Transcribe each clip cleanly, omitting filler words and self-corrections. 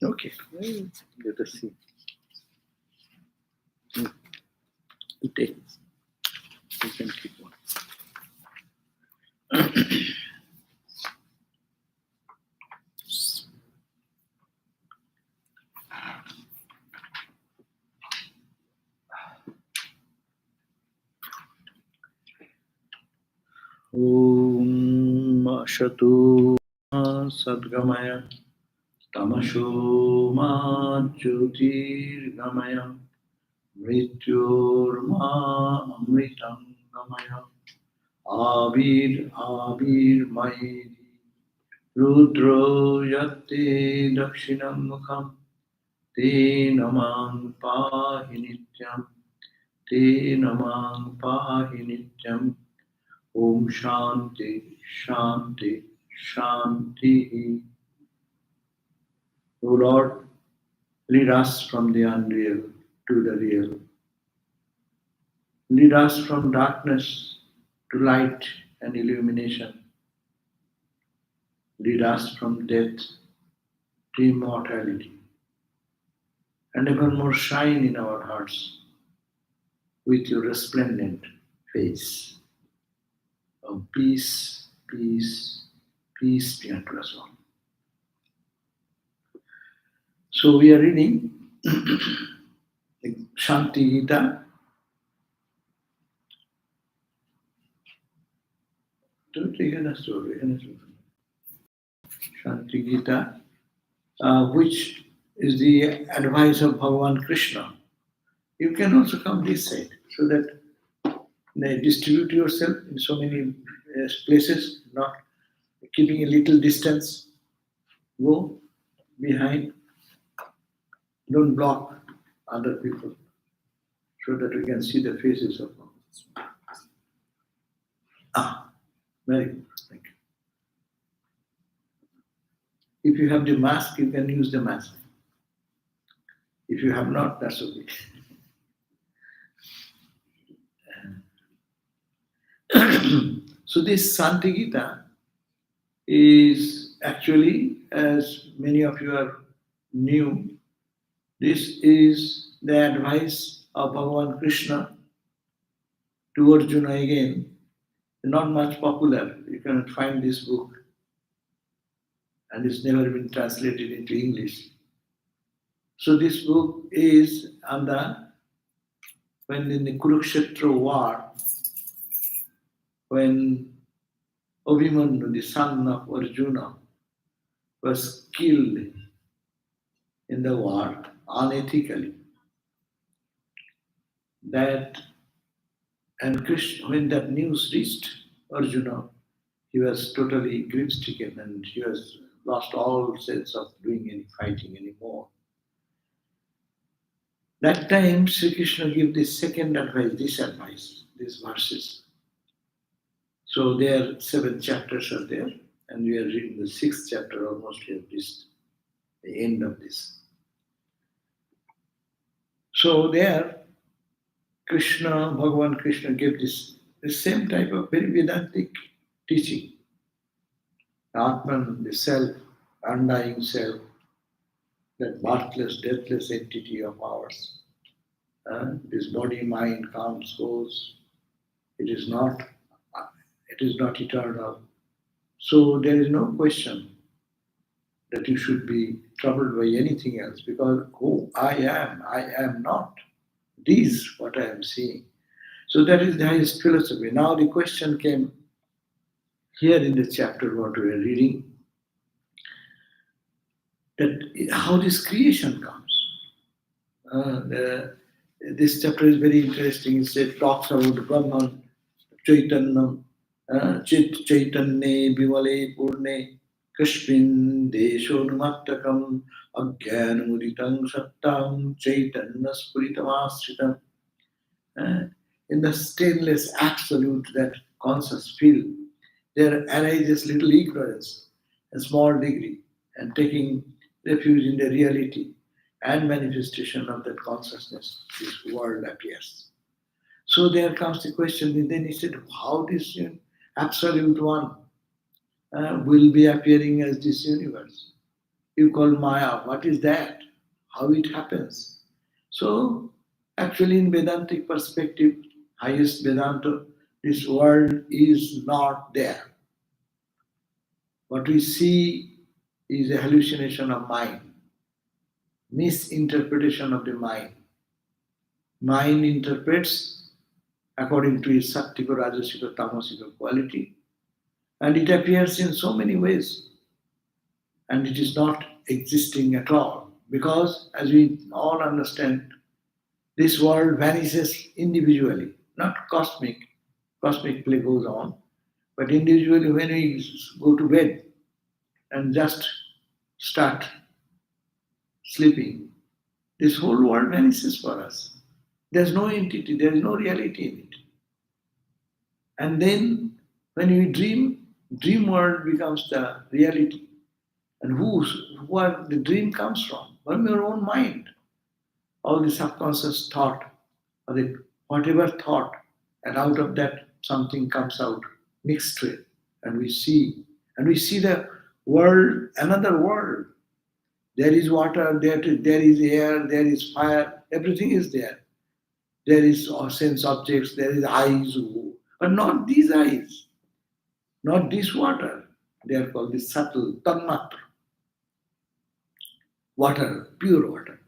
Okay. Let us see. You take. You can keep on. Om Ashatu Sadgamaya Tamasho Ma Jyotirgamaya Mrityorma Amritam Gamaya Avir Avir Mayedi Rudro Yate Dakshinam Mukham Te Namang Pahi Nityam Te Namang Pahi Nityam Om Shanti Shanti Shanti. O Lord, lead us from the unreal to the real. Lead us from darkness to light and illumination. Lead us from death to immortality. And ever more shine in our hearts with your resplendent face. Oh, peace, peace, peace be unto us all. So we are reading Shanti Gita. Shanti Gita, which is the advice of Bhagavan Krishna. You can also come this side so that they distribute yourself in so many places, not keeping a little distance. Go behind. Don't block other people so that we can see the faces of them. Very good. Thank you. If you have the mask, you can use the mask. If you have not, that's okay. So this Shanti Gita is actually, as many of you are new, this is the advice of Bhagavan Krishna to Arjuna again. Not much popular. You cannot find this book. And it's never been translated into English. So this book is when in the Kurukshetra war, when Abhimanyu, the son of Arjuna, was killed in the war unethically. And Krishna, when that news reached Arjuna, he was totally grief-stricken and he was lost all sense of doing any fighting anymore. That time, Sri Krishna gave this second advice, these verses. So there 7 chapters are there, and we are reading the 6th chapter almost here, the end of this. So there, Bhagavan Krishna gave the same type of very Vedantic teaching. Atman, the self, undying self, that birthless, deathless entity of ours. This body, mind comes, goes. It is not eternal. So there is no question that you should be troubled by anything else, because I am not. This is what I am seeing. So that is the highest philosophy. Now the question came here in the chapter what we are reading, that how this creation comes. This chapter is very interesting. It talks about Brahman, Chaitanyam, Chit Chaitanye Bivale Purne, Kashmin Deshonumattakam, Agyanamuditang Sattam, Chaitanya Spuritamasritam. In the stainless absolute, that conscious field, there arises little ignorance, a small degree, and taking refuge in the reality and manifestation of that consciousness, this world appears. So there comes the question, and then he said, how this absolute one will be appearing as this universe? you call Maya. What is that? How it happens? So, actually, in Vedantic perspective, highest Vedanta, this world is not there. What we see is a hallucination of mind, misinterpretation of the mind. Mind interprets according to its sattvic, rajasic, or tamasic quality, and it appears in so many ways, and it is not existing at all. Because, as we all understand, this world vanishes individually, not cosmic. Cosmic play goes on, but individually, when we go to bed and just start sleeping, this whole world vanishes for us. There's no entity, there is no reality in it. And then when we dream, dream world becomes the reality. And who are the dream comes from? From your own mind. All the subconscious thought, or the whatever thought, and out of that something comes out mixed with, and we see the world, another world. There is water, there is air, there is fire, everything is there. There is sense objects, there is eyes, but not these eyes, not this water. They are called the subtle tanmatra. Water, pure water.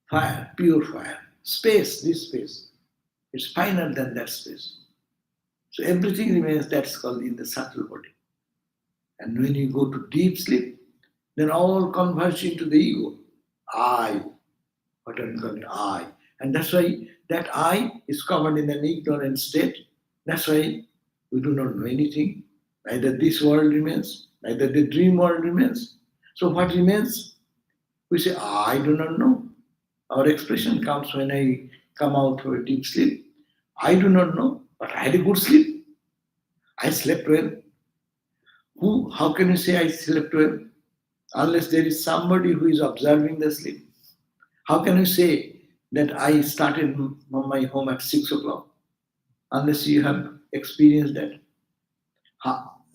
Fire, pure fire. Space, this space. It's finer than that space. So everything remains, that's called in the subtle body. And when you go to deep sleep, then all converge into the ego. I, what I'm calling I. And that's why that I is covered in an ignorant state. That's why we do not know anything. Neither this world remains, neither the dream world remains. So what remains? We say, I do not know. Our expression comes when I come out of a deep sleep. I do not know, but I had a good sleep. I slept well. How can you say I slept well? Unless there is somebody who is observing the sleep. How can you say that I started from my home at 6 o'clock? Unless you have experienced that.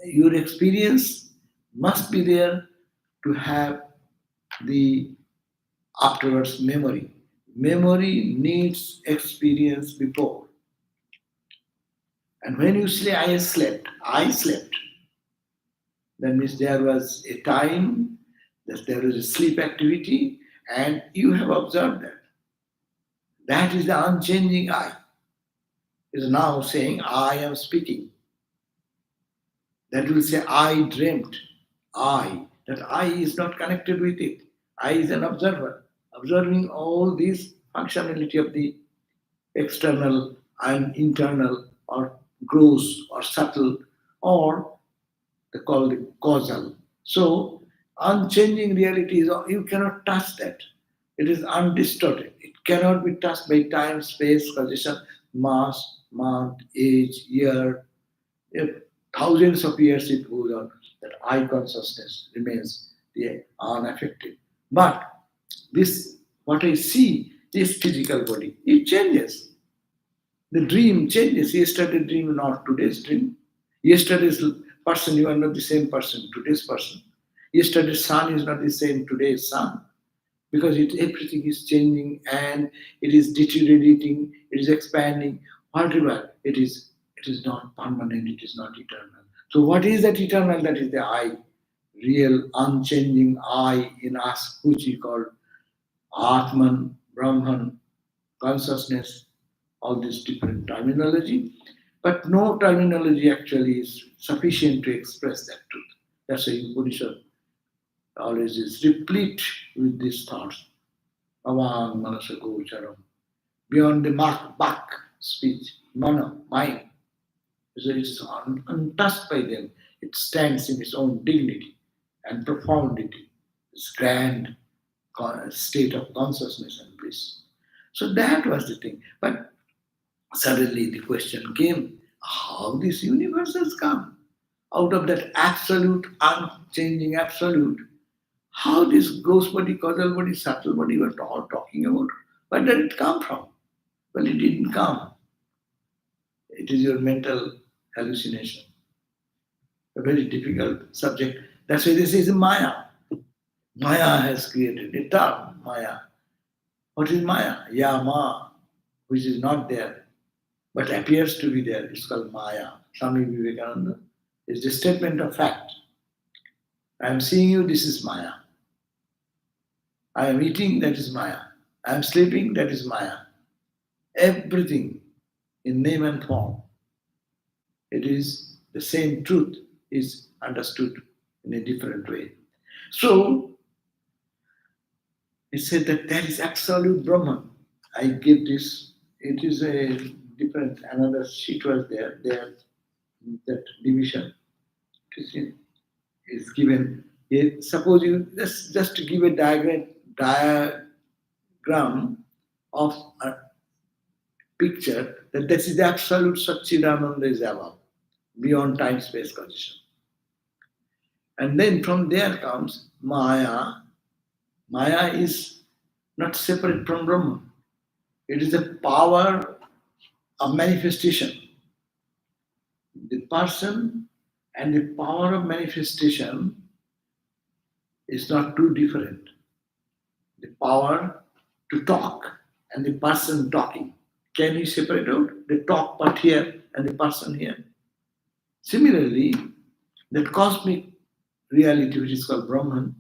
Your experience must be there to have the afterwards memory. Memory needs experience before. And when you say I slept, that means there was a time that there was a sleep activity and you have observed that. That is the unchanging I. Is now saying I am speaking. That will say I dreamt. I. That I is not connected with it. I is an observer, observing all these functionality of the external and internal or gross or subtle or called the causal. So unchanging reality is you cannot touch that. It is undistorted. It cannot be touched by time, space, causation, mass, month, age, year. If thousands of years it goes on, that I consciousness remains unaffected. But this, what I see, this physical body, it changes. The dream changes. Yesterday's dream, not today's dream. Yesterday's person, you are not the same person, today's person. Yesterday's sun is not the same today's sun. Because everything is changing and it is deteriorating, it is expanding, whatever it is not permanent, it is not eternal. So what is that eternal? That is the I, real unchanging I in us, which we call Atman, Brahman, consciousness, all this different terminology. But no terminology actually is sufficient to express that truth. That's why Upanishad always is replete with these thoughts. Avang manasa gocharam. Beyond the back speech, mana, mind. So it's untouched by them. It stands in its own dignity and profundity, its grand state of consciousness and bliss. So that was the thing. But suddenly the question came, how this universe has come out of that absolute, unchanging absolute. How this ghost body, causal body, subtle body were all talking about. Where did it come from? Well, it didn't come. It is your mental hallucination. A very difficult subject. That's why this is Maya. Maya has created a term, Maya. What is Maya? Yama, which is not there, but appears to be there. It's called Maya. Swami Vivekananda is the statement of fact. I am seeing you, this is Maya. I am eating, that is Maya. I am sleeping, that is Maya. Everything in name and form, it is the same truth, is understood in a different way. So, it said that there is absolute Brahman. I give this, it is a different, another sheet was there, that division is given. Suppose you just to give a diagram of a picture that this is the absolute Satchidananda is above, beyond time space condition. And then from there comes Maya. Maya is not separate from Brahman. It is the power of manifestation. The person and the power of manifestation is not too different. The power to talk and the person talking. Can you separate out the talk part here and the person here? Similarly, that cosmic reality, which is called Brahman,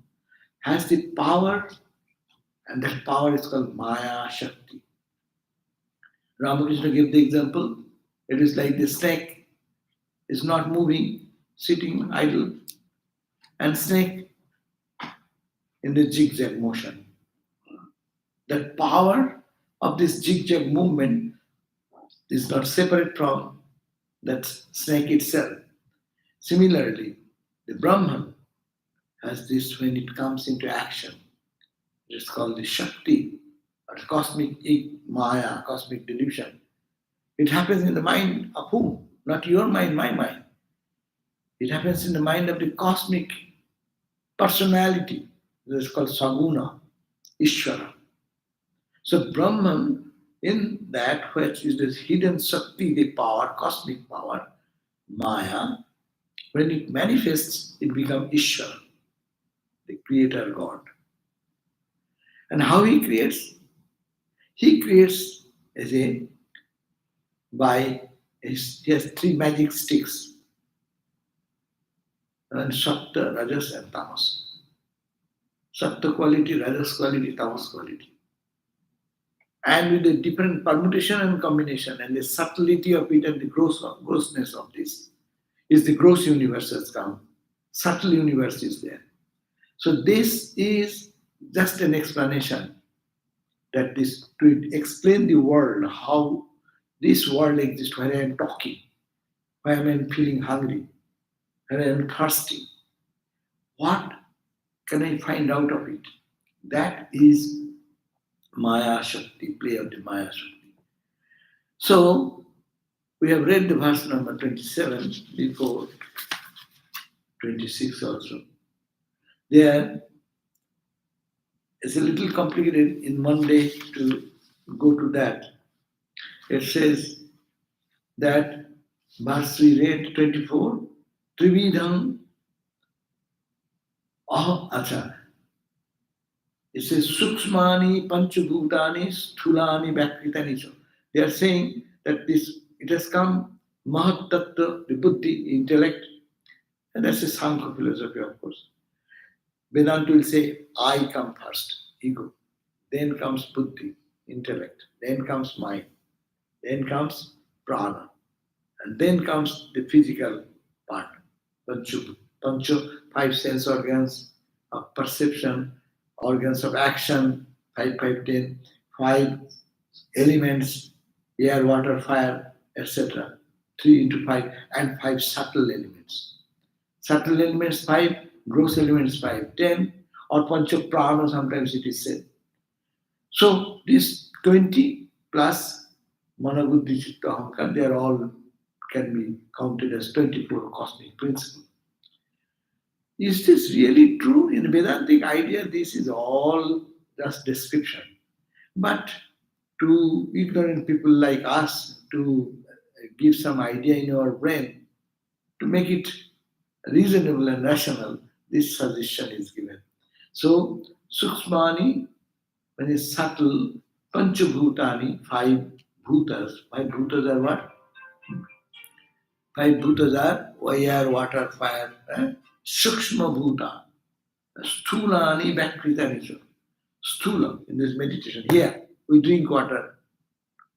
has the power, and that power is called Maya Shakti. Ramakrishna gave the example. It is like the snake is not moving, sitting idle, and snake in the zigzag motion. The power of this zigzag movement is not separate from that snake itself. Similarly, the Brahman has this when it comes into action. It's called the Shakti, or cosmic Maya, cosmic delusion. It happens in the mind of whom? Not your mind, my mind. It happens in the mind of the cosmic personality. That's called Saguna, Ishvara. So Brahman, in that which is this hidden Shakti, the power, cosmic power, Maya, when it manifests, it becomes Ishvara, the creator God. And how he creates? He creates as a he has three magic sticks. And Sattva, Rajas and Tamas. Sattva quality, Rajas quality, Tamas quality. And with the different permutation and combination and the subtlety of it and the grossness of this is the gross universe has come. Subtle universe is there. So this is just an explanation that this to explain the world, how this world exists, where I am talking, where I am feeling hungry, where I am thirsty. What can I find out of it? That is Maya Shakti, play of the Maya Shakti. So we have read the verse number 27 before 26 also. There is a little complicated in one day to go to that. It says that verse we read 24, Trividham acha. It says Sukshmani Panchabhutani Sthulani Vyakritani. They are saying that this it has come Mahat Tattva, the Buddhi, intellect, and that's a Sankhya philosophy, of course. Vedanta will say, I come first, ego. Then comes Buddhi, intellect. Then comes mind. Then comes prana. And then comes the physical part, Pancho, five sense organs of perception, organs of action, 5, 5, 10, 5 elements, air, water, fire, etc. 3 into 5, and 5 subtle elements. Subtle elements 5, gross elements 5, 10, or Pancho Prana sometimes it is said. So this 20 plus Manabuddhi Chitta Ahankar, they are all can be counted as 24 cosmic principles. Is this really true? In Vedantic idea, this is all just description. But to ignorant people like us, to give some idea in our brain, to make it reasonable and rational, this suggestion is given. So, Sukshmani, when it's subtle, Panchabhutani, five bhutas. Five bhutas are what? Five bhutas are air, water, fire. Sukshma bhuta. Sthulani Bhakritanisha. Sthula in this meditation. Here we drink water,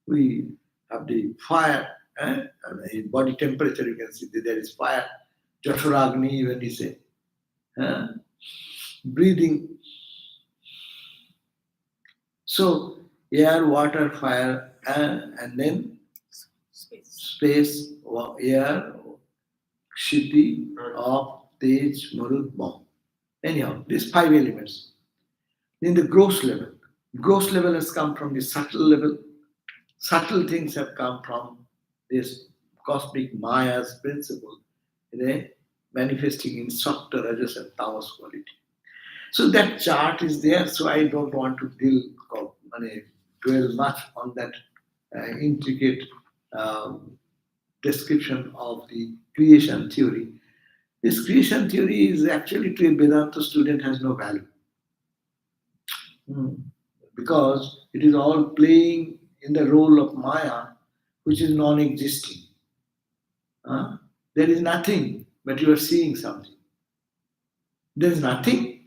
we have the fire, and the body temperature you can see that there is fire. Jashuragni when we say. eh, Breathing. So air, water, fire, and then space, air, Kshiti, Op, Tej, Marut, Bomb. Anyhow, these five elements. In the gross level. Gross level has come from the subtle level. Subtle things have come from this cosmic Maya's principle, manifesting in Sakta, Rajas, and Tamas quality. So that chart is there, so I don't want to dwell much on that intricate um, description of the creation theory. This creation theory is actually to a Vedanta student has no value. Hmm. Because it is all playing in the role of Maya, which is non existing. There is nothing, but you are seeing something. There is nothing?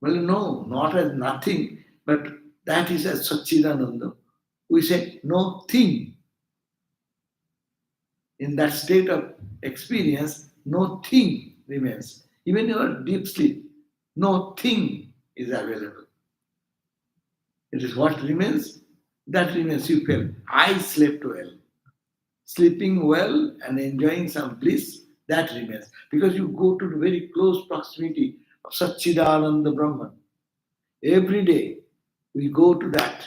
Well, no, not as nothing, but that is as Satchidananda. We say no thing. In that state of experience, no thing remains. Even your deep sleep, no thing is available. It is what remains, that remains. You feel, I slept well. Sleeping well and enjoying some bliss, that remains. Because you go to the very close proximity of Satchidananda Brahman. Every day we go to that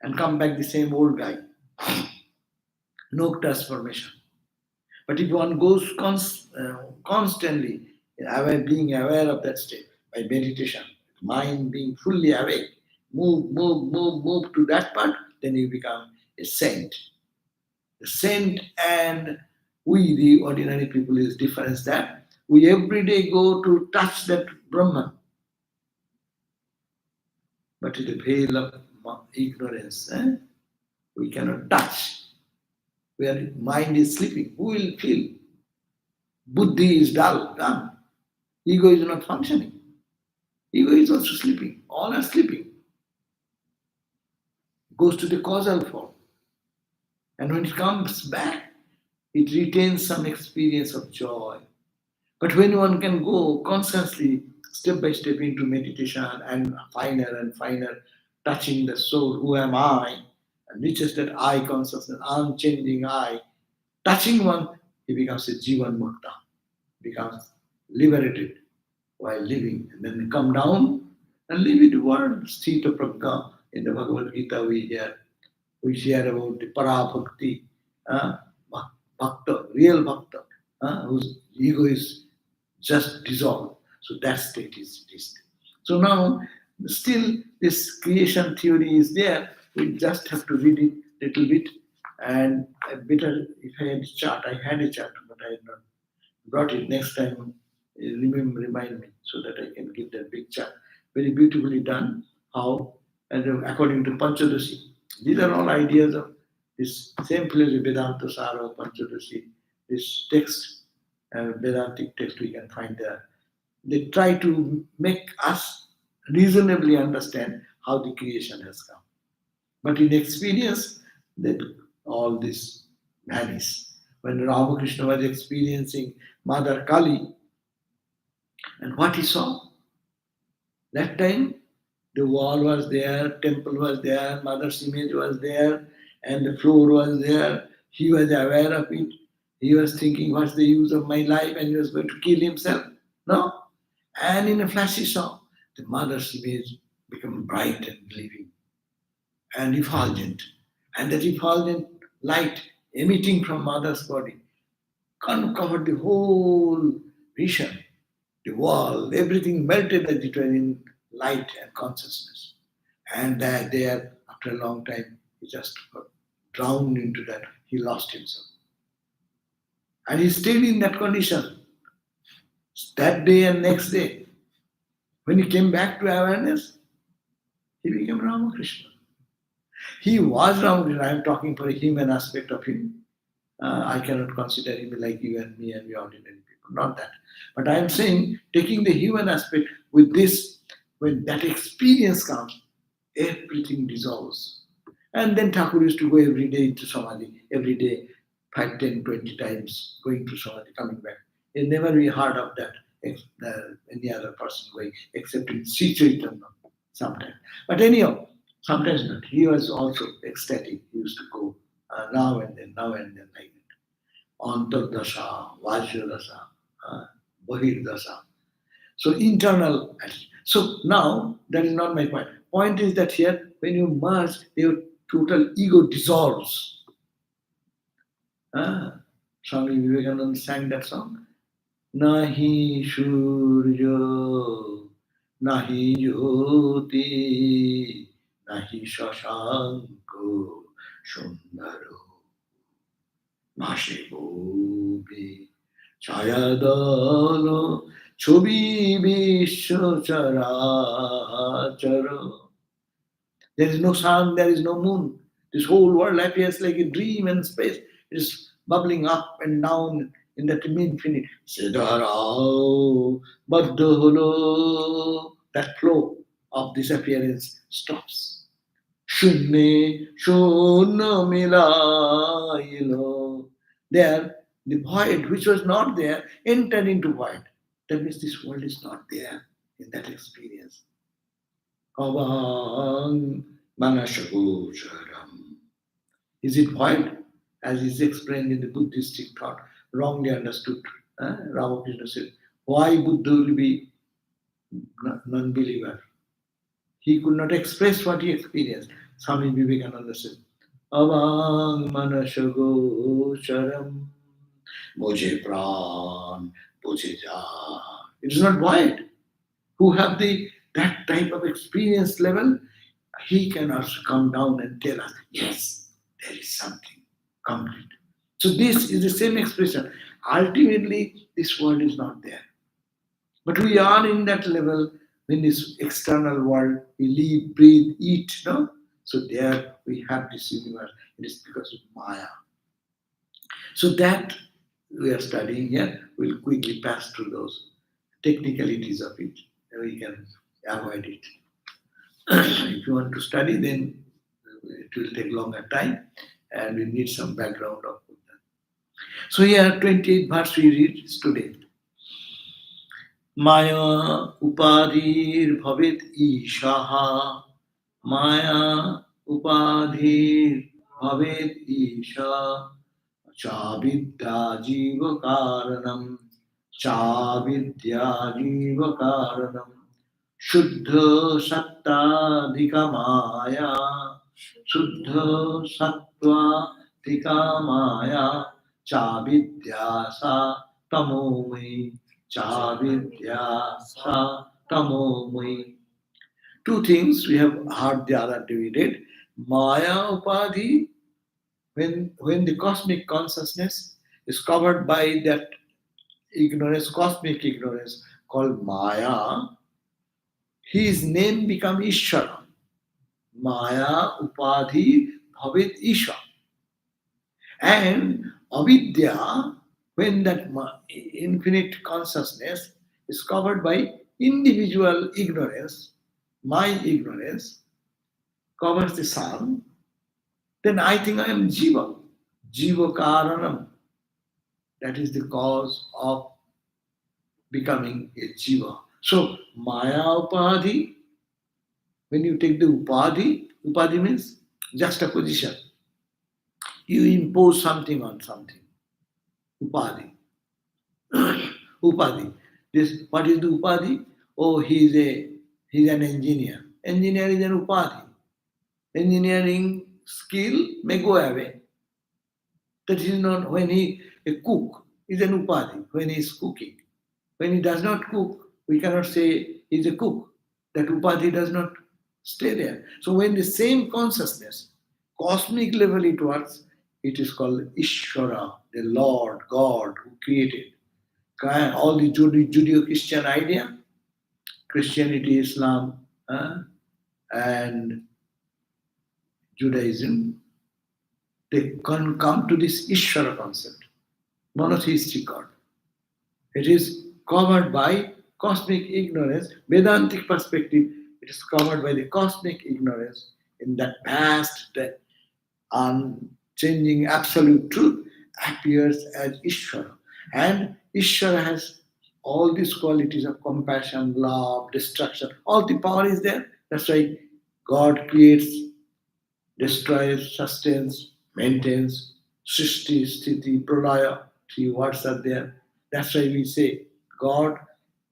and come back the same old guy. No transformation. But if one goes constantly being aware of that state by meditation, mind being fully awake, move to that part, then you become a saint. The saint and we, the ordinary people, is difference that we every day go to touch that Brahman, but in the veil of ignorance, we cannot touch. Where mind is sleeping, who will feel? Buddhi is dull, done. Ego is not functioning. Ego is also sleeping. All are sleeping. Goes to the causal form. And when it comes back, it retains some experience of joy. But when one can go consciously, step by step into meditation and finer, touching the soul, who am I? And reaches that I consciousness, unchanging I. Touching one, he becomes a Jivan Mukta, becomes liberated while living. And then come down and live in the world. Sthita Prajna. In the Bhagavad Gita we hear about the Parabhakti, Bhakta, real Bhakta, whose ego is just dissolved. So that state is this. So now, still, this creation theory is there. We just have to read it a little bit. And better, if I had a chart, I had a chart, but I had not brought it. Next time, remind me so that I can give that big chart. Very beautifully done. How, and according to Panchadasi. These are all ideas of this same philosophy, Vedanta Sara, Panchadasi, this text, Vedantic text we can find there. They try to make us reasonably understand how the creation has come. But in experience, that all this vanish. When Ramakrishna was experiencing Mother Kali, and what he saw, that time the wall was there, temple was there, mother's image was there, and the floor was there. He was aware of it. He was thinking, what's the use of my life? And he was going to kill himself. No? And in a flash he saw the mother's image become bright and living and effulgent. And that effulgent light emitting from mother's body covered the whole vision, the wall, everything melted as it was in light and consciousness. And there, after a long time, he just got drowned into that. He lost himself. And he stayed in that condition that day and next day. When he came back to awareness, he became Ramakrishna. He was Ramakrishna. I am talking for a human aspect of him. I cannot consider him like you and me and we ordinary people. Not that. But I am saying, taking the human aspect with this, when that experience comes, everything dissolves. And then Thakur used to go every day into Samadhi, every day, 5, 10, 20 times, going to Samadhi, coming back. You never we heard of that, any other person going, except in Sri Chaitanya sometimes. But anyhow, sometimes not. He was also ecstatic. He used to go now and then like that. Antardasa, Vajradasa, Bahirdasa. So internal. So now that is not my point. Point is that here when you merge, your total ego dissolves. Swami Vivekananda sang that song. Nahi Shurjo, Nahi Jyoti, Nahi Shashanko, Sundaro, Nashi Bhubi, Chayadalo, Chobi Vishwa Charachara. There is no sun, there is no moon. This whole world appears like a dream and space. It is bubbling up and down in that infinite. Siddharao, Baddholo. That flow of disappearance stops. Shunne, Shunna Milailo. There, the void which was not there entered into void. That means this world is not there in that experience. Avang Manashagocharam. Is it void? As is explained in the Buddhistic thought, wrongly understood. Ramakrishna said, why Buddha will be non-believer? He could not express what he experienced. Swami Vivekananda said, Avang Manashagocharam Mujhe Pran Mujhe Ja. It is not void. Who have that type of experience level, he can also come down and tell us, yes, there is something complete. So this is the same expression. Ultimately, this world is not there. But we are in that level in this external world. We live, breathe, eat, no? So there we have this universe. It is because of Maya. So that we are studying here. We'll quickly pass through those technicalities of it. We can avoid it. If you want to study, then it will take longer time and we need some background of that. So here, 28th verse we read today. Maya upadhir bhavet ishaha. Maya upadhir bhavet isha. Chavidya jiva karanam. Chavidya jiva karanam. Shuddha sattva maya, Shuddha sattva maya, Chavidya sa tamomai, Chavidya sa tamomai. Two things we have heard the other day we read. Maya upadhi, when the cosmic consciousness is covered by that ignorance, cosmic ignorance called Maya, his name become Ishvara. Maya upadhi bhavet Isha. And avidya, when that infinite consciousness is covered by individual ignorance, my ignorance covers the sun, then I think I am Jiva. Jiva Karanam. That is the cause of becoming a Jiva. So Maya upadhi, when you take the upadhi means juxtaposition. You impose something on something. Upadhi. Upadhi. This, what is the upadhi? Oh, he's an engineer. Engineer is an upadhi. Engineering skill may go away. That is not when a cook is an upadhi, when he is cooking. When he does not cook, we cannot say he is a cook. That upadhi does not stay there. So when the same consciousness, cosmic level it works, it is called Ishvara, the Lord, God who created. All the Judeo-Christian idea, Christianity, Islam, and Judaism, they can come to this Ishvara concept, monotheistic God. It is covered by cosmic ignorance. Vedantic perspective, it is covered by the cosmic ignorance in that vast, unchanging absolute truth appears as Ishvara. And Ishvara has all these qualities of compassion, love, destruction. All the power is there. That's why God creates, destroys, sustains, maintains, Srishti, Sthiti, Pralaya. Three words are there. That's why we say God,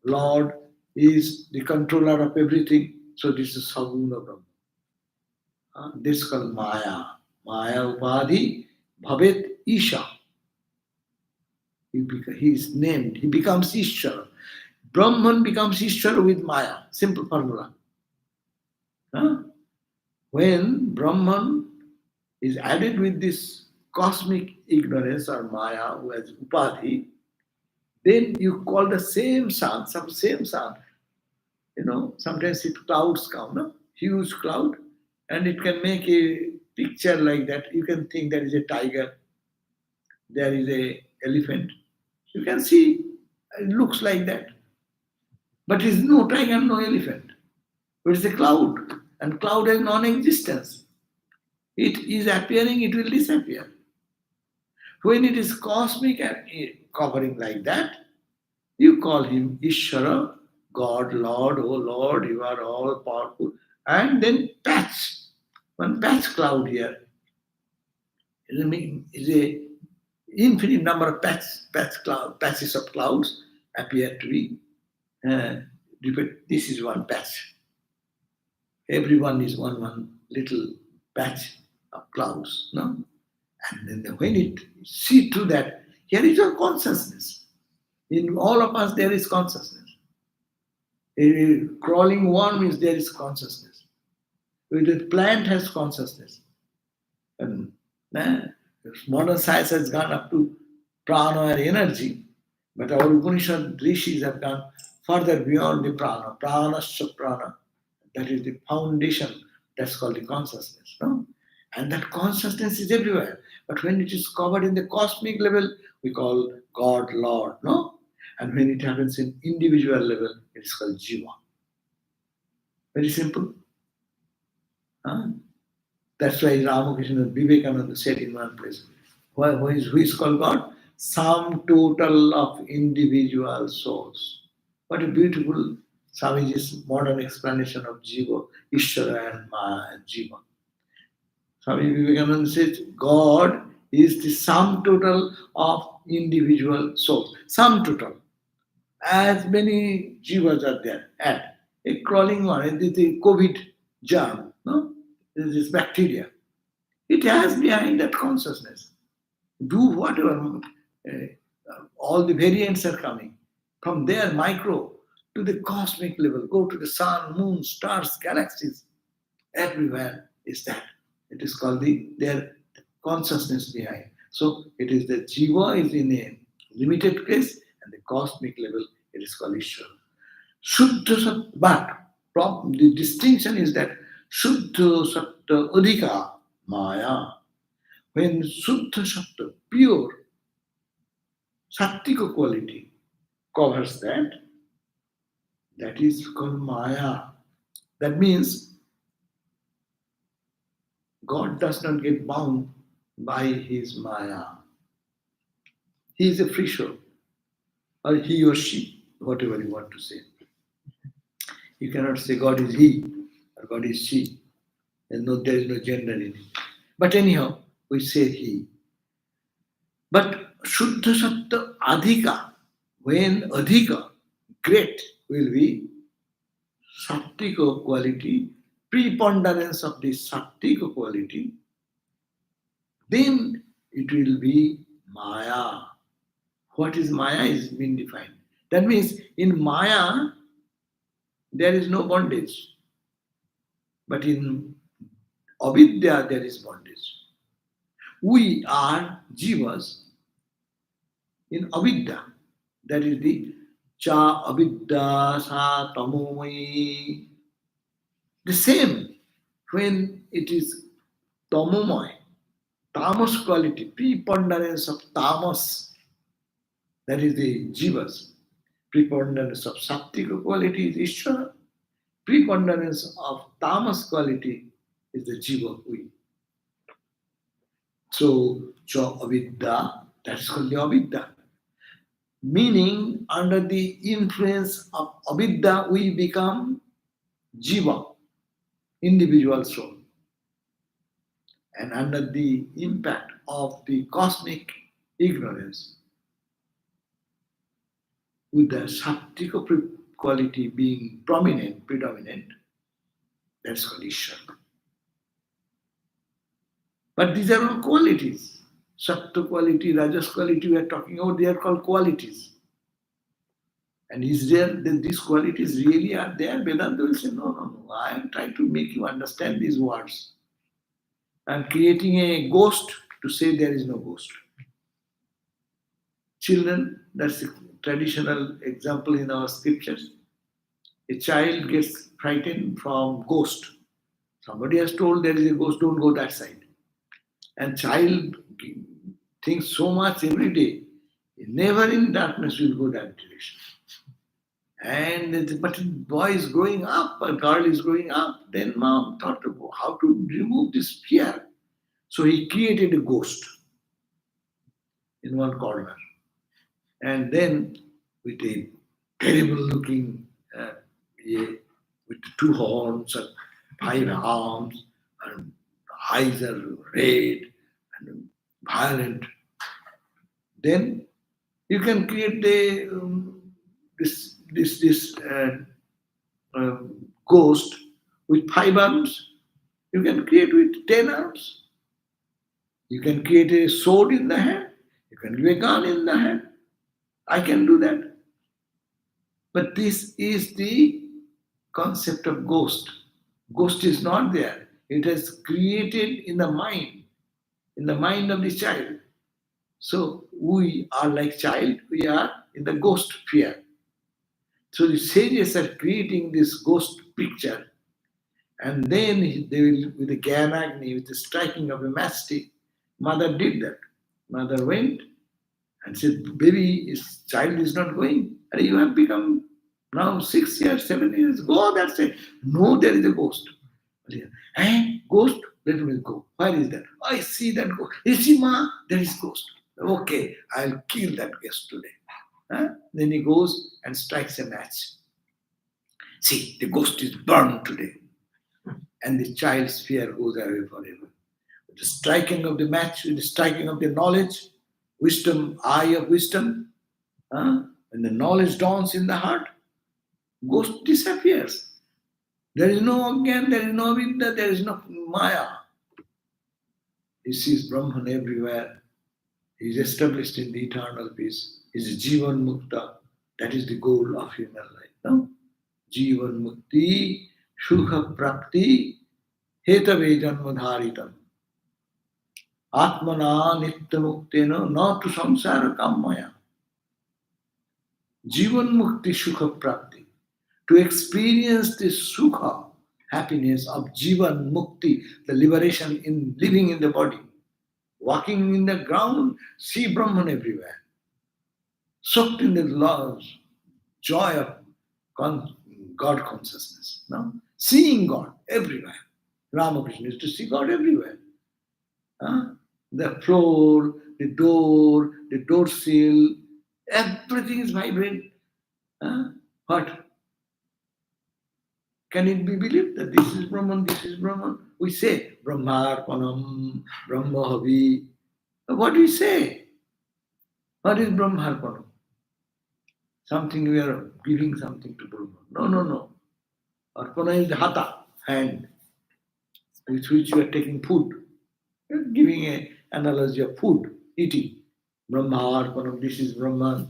Lord, is the controller of everything. So this is Saguna Brahma. This is called Maya. Maya Upadhi Bhavet Isha. He is named. He becomes Ishvara. Brahman becomes Ishvara with Maya. Simple formula. When Brahman is added with this cosmic ignorance or Maya, who has Upadhi, then you call the same sun, some same sun. Sometimes it clouds come, no? Huge cloud, and it can make a picture like that. You can think there is a tiger, there is a elephant. You can see it looks like that. But it is no tiger, no elephant. It is a cloud, and cloud has non-existence. It is appearing, it will disappear. When it is cosmic covering like that, you call him Ishvara, God, Lord, oh Lord, you are all powerful. And then one patch cloud here is a infinite number of patches of clouds appear to be. This is one patch. Everyone is one little patch of clouds, no? And then when it see through that, here is your consciousness. In all of us, there is consciousness. A crawling worm is there is consciousness. The plant has consciousness. And modern science has gone up to prana or energy, but our Upanishad rishis have gone further beyond the prana. Pranasya prana. That is the foundation. That's called the consciousness. No? And that consciousness is everywhere. But when it is covered in the cosmic level, we call God Lord. No? And when it happens in individual level, it is called Jiva. Very simple. That's why Ramakrishna Vivekananda said in one place, who is called God? Sum total of individual souls. What a beautiful Swamiji's modern explanation of Jivo, Ishvara and Jiva. Swami Vivekananda says, God is the sum total of individual souls. Sum total. As many jivas are there. And a crawling one, the COVID germ, no? This bacteria. It has behind that consciousness. Do whatever. All the variants are coming. From there, micro, to the cosmic level. Go to the sun, moon, stars, galaxies. Everywhere is that. It is called their consciousness behind. So it is the Jiva is in a limited place, and the cosmic level, it is called Ishvara. Shuddha Sattva, but the distinction is that Shuddha Sattva Adhika Maya. When Shuddha Sattva, pure, Sattika quality covers that, that is called Maya. That means God does not get bound by his Maya. He is a free soul, or he or she, whatever you want to say. You cannot say God is he or God is she. There is no gender in it. But anyhow, we say he. But Shuddha Sattva Adhika, when Adhika, great, will be Sattika quality, preponderance of this Sattika quality, then it will be Maya. What is Maya is being defined. That means in Maya, there is no bondage. But in Avidya, there is bondage. We are Jivas in Avidya. That is the cha avidya sa tamomayi. The same when it is tamomoy, tamas quality, preponderance of tamas, that is the jivas. Preponderance of sattvika quality is Ishvara. Preponderance of tamas quality is the jiva, we. So, cha avidya, that's called the avidya. Meaning, under the influence of avidya, we become jiva, individual soul. And under the impact of the cosmic ignorance, with the sattvika quality being predominant, that's called Ishvara. But these are all qualities. Sattva quality, Rajas quality we are talking about, they are called qualities. And is there that these qualities really are there? Vedanta will say, no, no, no. I am trying to make you understand these words. I am creating a ghost to say there is no ghost. Children, that's a traditional example in our scriptures. A child gets frightened from ghost. Somebody has told there is a ghost, don't go that side. And child thinks so much every day, never in darkness will go that direction. But boy is growing up, a girl is growing up, then mom thought about how to remove this fear. So he created a ghost in one corner. And then with a terrible looking, with two horns and 5 arms, and eyes are red and violent. Then you can create this ghost with 5 arms. You can create with 10 arms. You can create a sword in the hand. You can give a gun in the hand. I can do that. But this is the concept of ghost. Ghost is not there. It is created in the mind of the child. So we are like child, we are in the ghost fear. So the sages are creating this ghost picture, and then they will, with the Gyanagni, with the striking of a matchstick, mother did that. Mother went and said, baby, his child is not going. And you have become now 6 years, 7 years, go, that's it. No, there is a ghost. Ghost? Let me go. Where is that? I see that ghost. You see, ma, there is ghost. Okay, I'll kill that ghost today. Then he goes and strikes a match. See, the ghost is burned today. And the child's fear goes away forever. With the striking of the match, with the striking of the knowledge, wisdom, eye of wisdom, when the knowledge dawns in the heart, ghost disappears. There is no Agyan, there is no Vidya, there is no Maya. He sees Brahman everywhere. He is established in the eternal peace. He is Jivan Mukta. That is the goal of human life. No? Jivan Mukti, Sukha Prakti, Hetave Janmadharitam. Atmana Nitya Muktena, not to Samsara Kammaya. Jivan Mukti Sukha Prakti. To experience the Sukha, happiness of Jivan Mukti, the liberation in living in the body. Walking in the ground, see Brahman everywhere. Soaked in the love's joy of God consciousness. No? Seeing God everywhere. Ramakrishna used to see God everywhere. The floor, the door sill, everything is vibrant. What? Can it be believed that this is Brahman, this is Brahman? We say Brahmarpanam, Brahmahavi. What do we say? What is Brahmarpanam? Something we are giving something to Brahman. No, no, no. Arpana is the hatha, hand, with which you are taking food. You are giving an analogy of food, eating. Brahmarpanam, this is Brahman.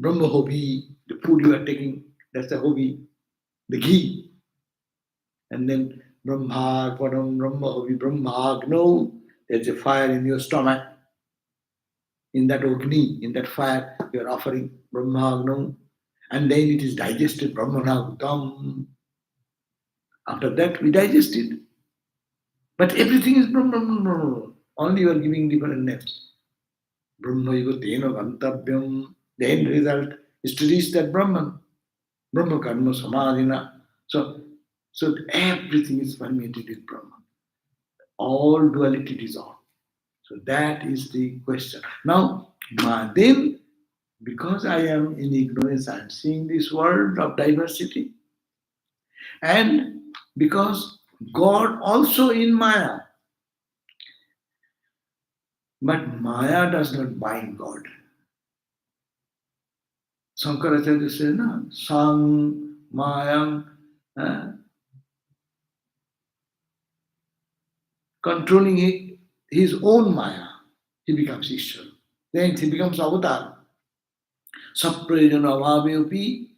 Brahmahobi, the food you are taking, that's the hobi, the ghee. And then Brahmarpanam, Brahmahobi, Brahmagno, there's a fire in your stomach. In that Agni, in that fire, you are offering Brahmagno. and then it is digested, Brahmanabhutam. After that, we digest it. But everything is Brahman, Brahman. Only you are giving different names. Brahmaiva tena gantavyam. The end result is to reach that Brahman. Brahma karma samadhina. So everything is permeated with Brahman. All duality dissolved. So that is the question. Now, then, because I am in ignorance, I am seeing this world of diversity. And because God also in Maya, but Maya does not bind God. Shankaracharya says, no, Sang, Mayam, controlling his own Maya, he becomes Ishwar. Then he becomes Avatar. Saprayana Avaveopi,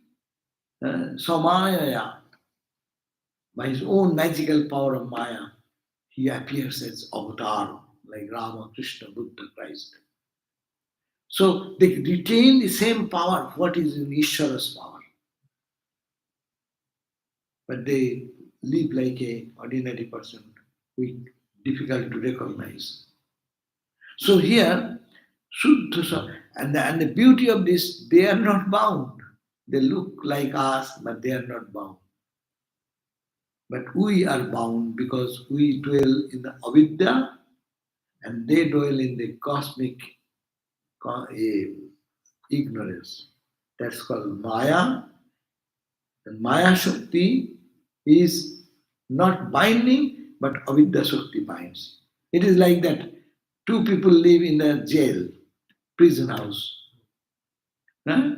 Samayaya. By his own magical power of Maya, he appears as Avatar, like Rama, Krishna, Buddha, Christ. So they retain the same power, what is in Ishvara's power. But they live like a ordinary person, weak, difficult to recognize. So here, Shuddha, and the beauty of this, they are not bound. They look like us, but they are not bound. But we are bound because we dwell in the avidya and they dwell in the cosmic ignorance. That's called Maya. And Maya Shakti is not binding, but avidya Shakti binds. It is like that two people live in a jail, prison house. Huh?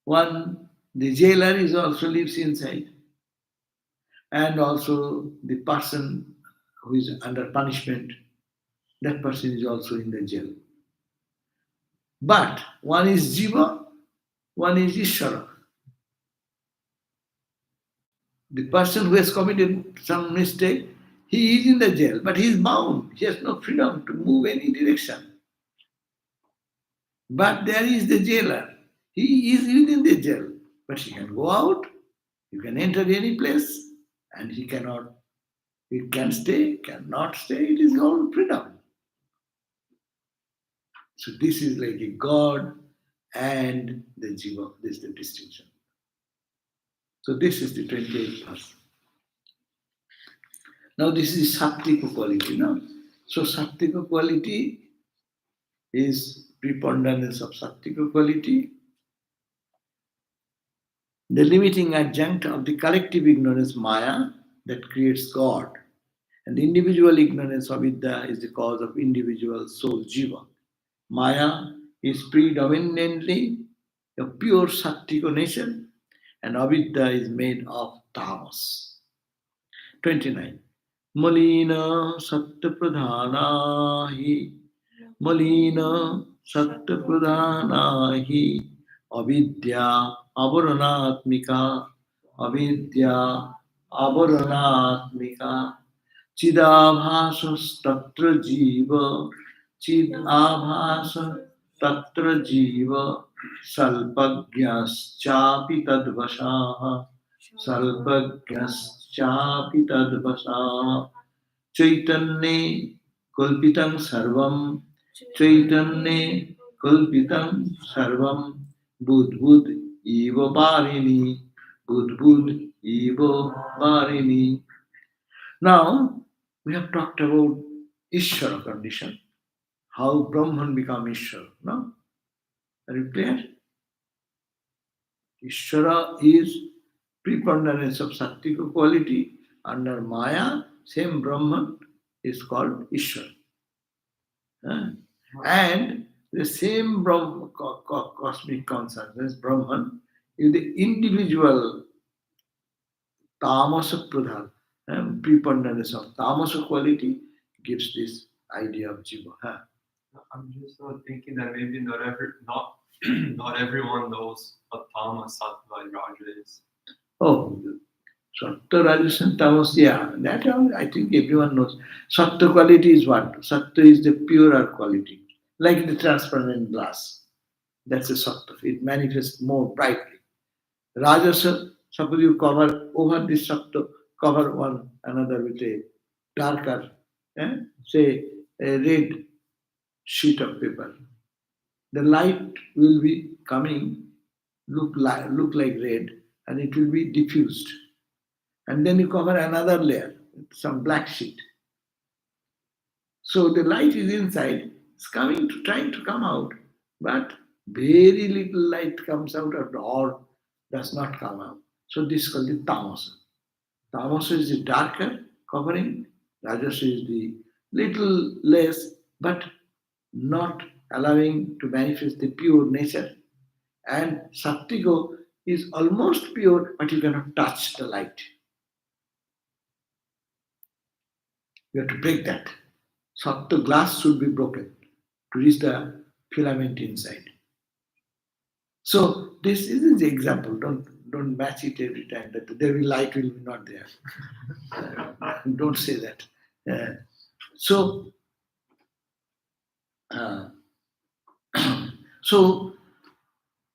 One, the jailer is also lives inside, and also the person who is under punishment, that person is also in the jail. But one is Jiva, one is Ishvara. The person who has committed some mistake, he is in the jail, but he is bound. He has no freedom to move any direction. But there is the jailer. He is within the jail, but he can go out, he can enter any place, and he cannot. He can stay, cannot stay. It is all freedom. So this is like a God and the Jiva. This is the distinction. So this is the 28th verse. Now this is Sattvika quality. No? So Sattvika quality is preponderance of Sattvika quality. The limiting adjunct of the collective ignorance Maya that creates God. And the individual ignorance of Vidya is the cause of individual soul Jiva. Maya is predominantly a pure Sattvika nature and avidya is made of tamas. 29. Malina sattva Malina sattva avidya avaranatmika avidya avaranatmika chidabhasas tatra jiva chidabhasa tatra jiva salpagyaschapi tadvasaha salpagyaschapi tadvasaha chaitanye kulpitam sarvam chaitanye kulpitam sarvam budbud eva parini budbud eva parini. Now we have talked about Ishvara condition, how Brahman become Ishvara. No? Are you clear? Ishvara is preponderance of Sattvika quality. Under Maya, same Brahman is called Ishvara. And the same cosmic consciousness, Brahman, is the individual tamasa pradhan, preponderance of tamasa quality gives this idea of Jiva. I'm just thinking that maybe not everyone knows what tamas, sattva, and raja is. Oh, Sattva, Rajas and Tamas, yeah, that I think everyone knows. Sattva quality is what? Sattva is the purer quality, like the transparent glass. That's a sattva. It manifests more brightly. Rajasa, suppose you cover over this Sakta, cover one another with a darker, say a red sheet of paper. The light will be coming, look like red, and it will be diffused. And then you cover another layer, some black sheet. So the light is inside, it's coming to trying to come out, but very little light comes out or does not come out. So this is called the tamasa. Tamasa is the darker covering, rajasa is the little less, but not allowing to manifest the pure nature. And Sattigo is almost pure, but you cannot touch the light. You have to break that. Sattva glass should be broken to reach the filament inside. So this is the example. Don't match it every time. That there will light will be not there. Don't say that. So uh, so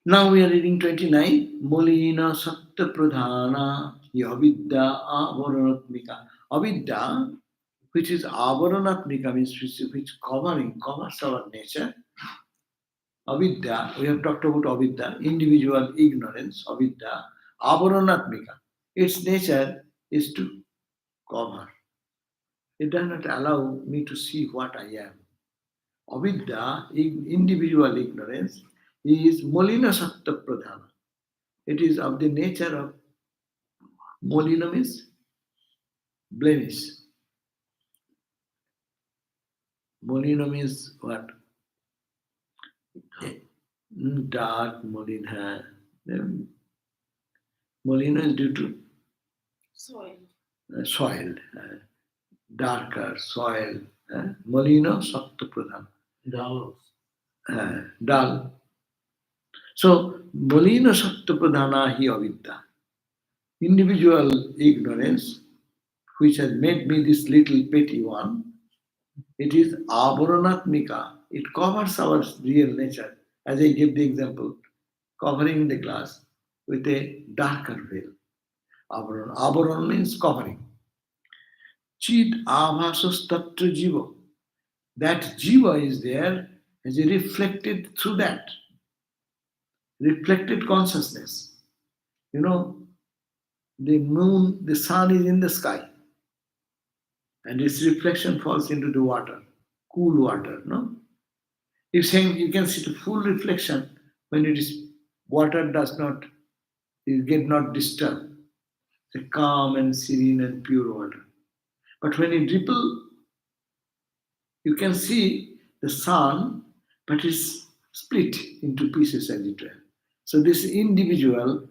now we are reading 29. Molina Satta Pradhana Yavidya Avaranatmika. Avidya, which is Avaranatmika, means which covers our nature. Avidya, we have talked about avidya, individual ignorance, avidya, avaranatmika. Its nature is to cover. It does not allow me to see what I am. Avidya, individual ignorance, is molina satta pradhana. It is of the nature of molina means blemish. Molina means what? Dark molina. Molina is due to soiled, darker soil. Molino satta pradhana. Dull. So, molina satta pradhana hi avidya. Individual ignorance, which has made me this little petty one, it is avaranatmika. It covers our real nature. As I gave the example, covering the glass with a darker veil. Avaran. Avaran means covering. Chit avasas tatra jiva. That jiva is there as a reflected through that. Reflected consciousness. You know, the moon, the sun is in the sky, and its reflection falls into the water, cool water, no? If saying you can see the full reflection when it is water does not, it get not disturbed. It's a calm and serene and pure water. But when it ripple, you can see the sun, but it's split into pieces as it were. So this individual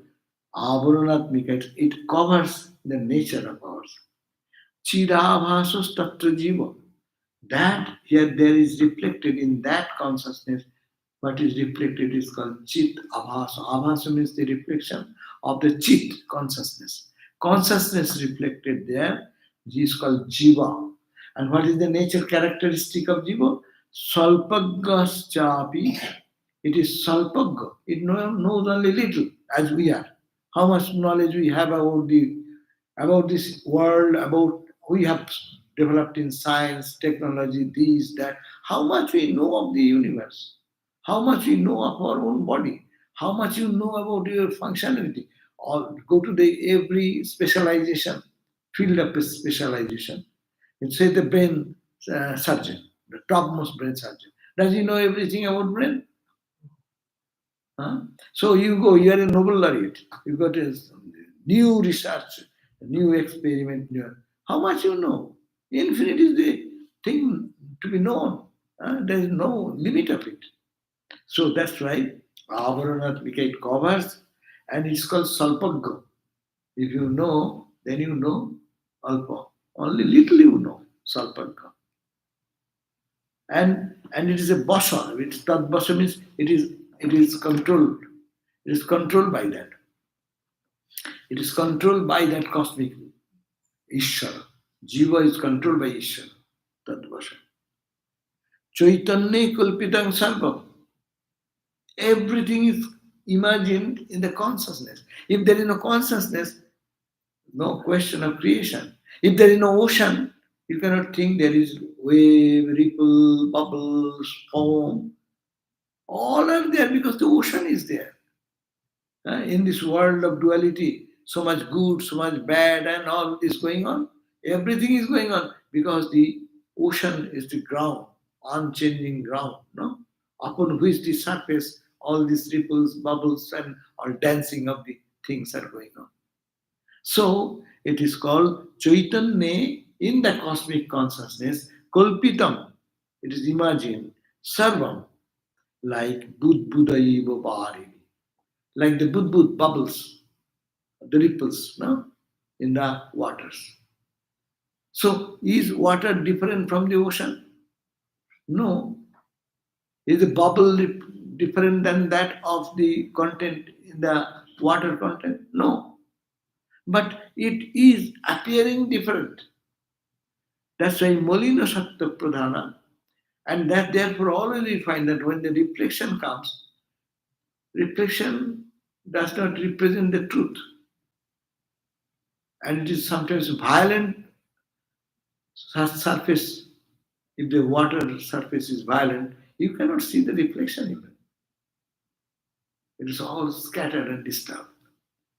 avaranatmika, it covers the nature of ours. Chidabhasos tatra jiva. That here there is reflected in that consciousness. What is reflected is called chit abhasa. Abhasa means the reflection of the chit consciousness. Consciousness reflected there is called jiva. And what is the nature characteristic of jiva? Salpaggaschapi. It is salpagga. It knows only little, as we are. How much knowledge we have about this world, about we have developed in science, technology, this, that. How much we know of the universe, how much we know of our own body, how much you know about your functionality. Or go to the every specialization, field of specialization. And say the brain surgeon, the topmost brain surgeon. Does he know everything about brain? Huh? So you go, you are a Nobel laureate. You got a new research, a new experiment. How much you know? Infinite is the thing to be known. There is no limit of it. So that's why Avaranatmika it covers, and it's called Salpagga. If you know, then you know Alpa. Only little you know, Salpagga. And it is a basa. It's that basa means it is controlled. It is controlled by that. It is controlled by that cosmic Ishvara. Jiva is controlled by Ishvara. Tadvasha. Chaitanya kalpitang sarvam. Everything is imagined in the consciousness. If there is no consciousness, no question of creation. If there is no ocean, you cannot think there is wave, ripple, bubbles, foam. All are there because the ocean is there. In this world of duality, so much good, so much bad, and all is going on. Everything is going on because the ocean is the ground, unchanging ground, no? Upon which the surface, all these ripples, bubbles, and all dancing of the things are going on. So it is called Chaitanya in the cosmic consciousness, Kalpitam. It is imagined, Sarvam, like Budbudaiva Bharini, like the Budbud bubbles, the ripples, no? In the waters. So is water different from the ocean? No. Is the bubble different than that of the content in the water content? No. But it is appearing different. That's why Molina Sakta Pradhana, and that therefore always we find that when the reflection comes, reflection does not represent the truth. And it is sometimes violent surface. If the water surface is violent, you cannot see the reflection even. It is all scattered and disturbed.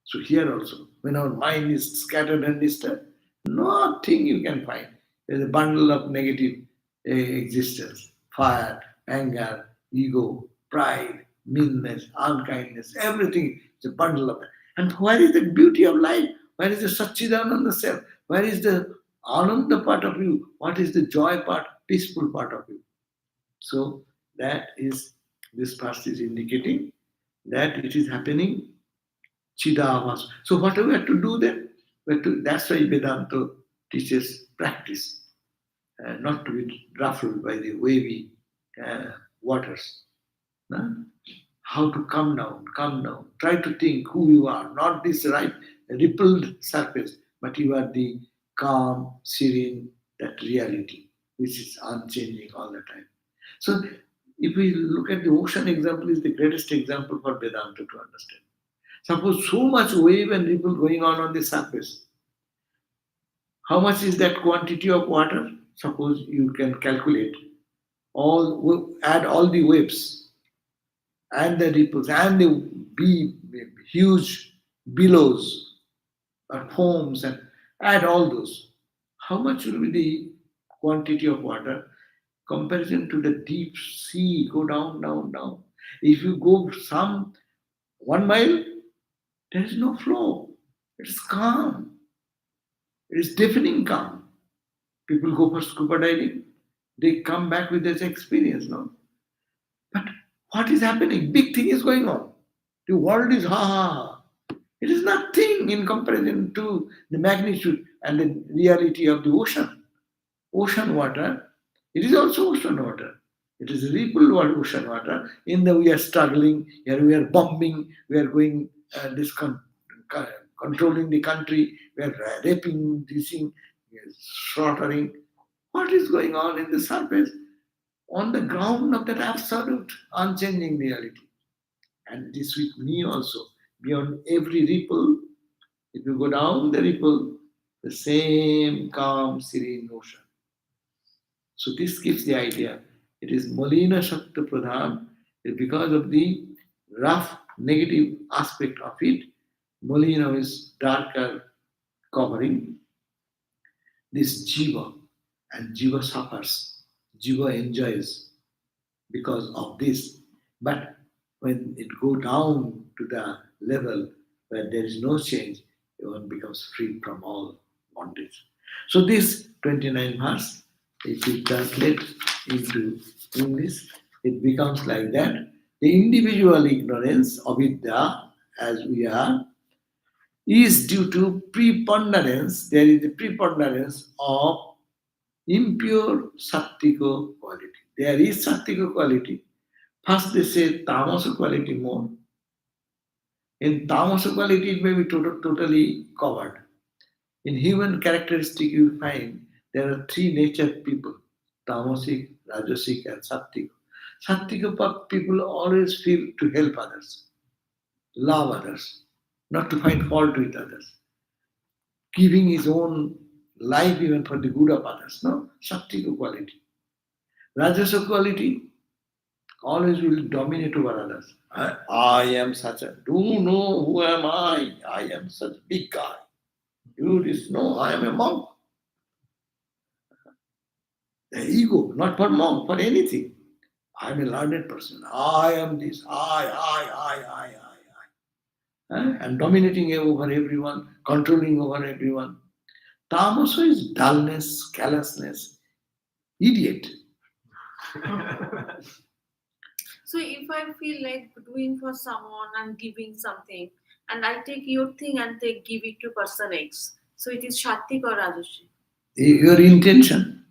So here also, when our mind is scattered and disturbed, nothing you can find. There's a bundle of negative existence, fire, anger, ego, pride, meanness, unkindness, everything is a bundle of it. And where is the beauty of life? Where is the Satchidananda self? Where is the Ananda part of you? What is the joy part, peaceful part of you? So that is, this verse is indicating that it is happening Chidavas. So what do we have to do then? That's why Vedanta teaches practice, not to be ruffled by the wavy waters. No? How to come down, come down. Try to think who you are, not this right rippled surface, but you are the calm, serene, that reality, which is unchanging all the time. So if we look at the ocean example, is the greatest example for Vedanta to understand. Suppose so much wave and ripple going on the surface. How much is that quantity of water? Suppose you can calculate add all the waves and the ripples and the huge billows or foams and add all those. How much will be the quantity of water comparison to the deep sea? Go down, down, down. If you go some 1 mile, there is no flow. It is calm. It is deafening calm. People go for scuba diving, they come back with this experience, no? But what is happening? Big thing is going on. The world is ha ha ha. It is nothing in comparison to the magnitude and the reality of the ocean. Ocean water, it is also ocean water. It is ripple ocean water. In the we are struggling, here we are bombing, we are going controlling the country, we are raping, dissing, slaughtering. What is going on in the surface? On the ground of that absolute unchanging reality. And this with me also. Beyond every ripple, if you go down the ripple, the same calm, serene ocean. So this gives the idea. It is Molina Shakta Pradhan. Because of the rough negative aspect of it, Molina is darker covering this Jiva, and Jiva suffers. Jiva enjoys because of this. But when it go down to the level where there is no change, one becomes free from all bondage. So this 29 verse, if we translate into English, it becomes like that. The individual ignorance, avidya, as we are, is due to preponderance. There is a preponderance of impure sattvika quality. There is sattvika quality. First they say tamasa quality more. In tamasa quality it may be totally covered. In human characteristic you find there are three nature people, tamasic, rajasic and sattvika. Sattvika people always feel to help others. love others, not to find fault with others, giving his own life even for the good of others. No, Shaktika quality. Rajasa quality always will dominate over others. I am such a, do you know who am I? I am such a big guy. You just know I am a monk. The ego, not for monk, for anything. I am a learned person. I am this. And dominating over everyone, controlling over everyone. Tamasa is dullness, callousness, idiot. So if I feel like doing for someone and giving something, and I take your thing and take give it to person X, so it is Shatik or Rajoshi. Your intention.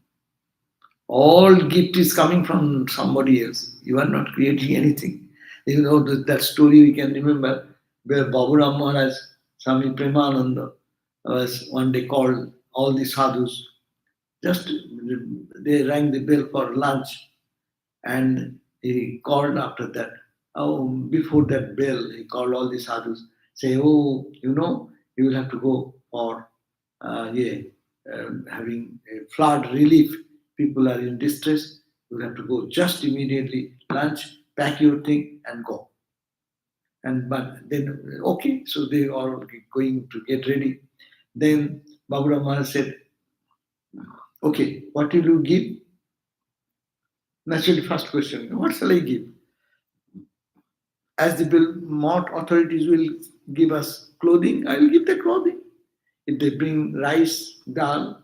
All gift is coming from somebody else. You are not creating anything. You know that story we can remember where Baburam Maharaj, Swami Premananda, was one day called all the sadhus. Just they rang the bell for lunch, and he called after that. Oh, before that bell, he called all the sadhus. Say, oh, you will have to go for yeah, having a flood relief. People are in distress. You will have to go just immediately. Lunch, pack your thing, and go. And but then okay, so they are going to get ready. Then Babu Maharaj said, okay, what will you give? Naturally, first question, what shall I give? As the Mott authorities will give us clothing, I will give the clothing. If they bring rice, dal,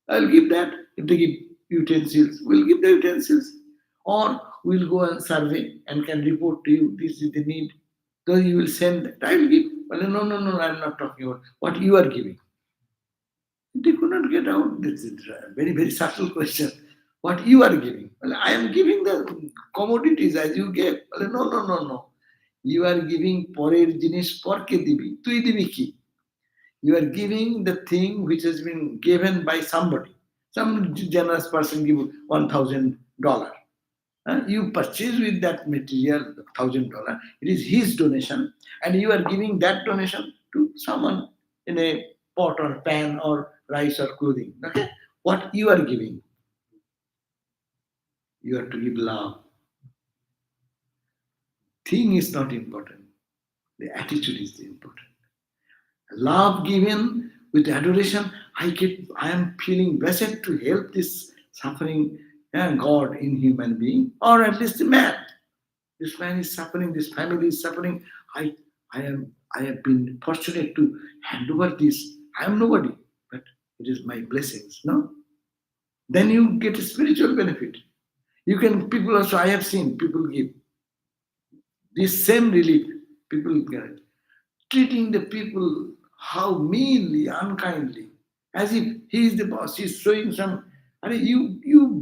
I'll give that. If they give utensils, we'll give the utensils. Or we'll go and survey and can report to you this is the need. So you will send that. I will give. Well, no, no, no, I'm not talking about what you are giving. They could not get out. This is a very, very subtle question. What you are giving? Well, I am giving the commodities as you gave. Well, no, no, no, no. You are giving পরের জিনিস পরকে দিবি তুই দিবি কি you are giving the thing which has been given by somebody some generous person give $1,000 you purchase with that material $1,000 it is his donation and you are giving that donation to someone in a pot or pan or rice or clothing okay what you are giving you have to give love thing is not important the attitude is the important love given with adoration, I am feeling blessed to help this suffering God in human being, or at least the man. This man is suffering, this family is suffering. I have been fortunate to hand over this. I am nobody, but it is my blessings, no? Then you get a spiritual benefit. You can people also I have seen people give this same relief, people get treating the people how meanly, unkindly, as if he is the boss. He's showing some. I mean, you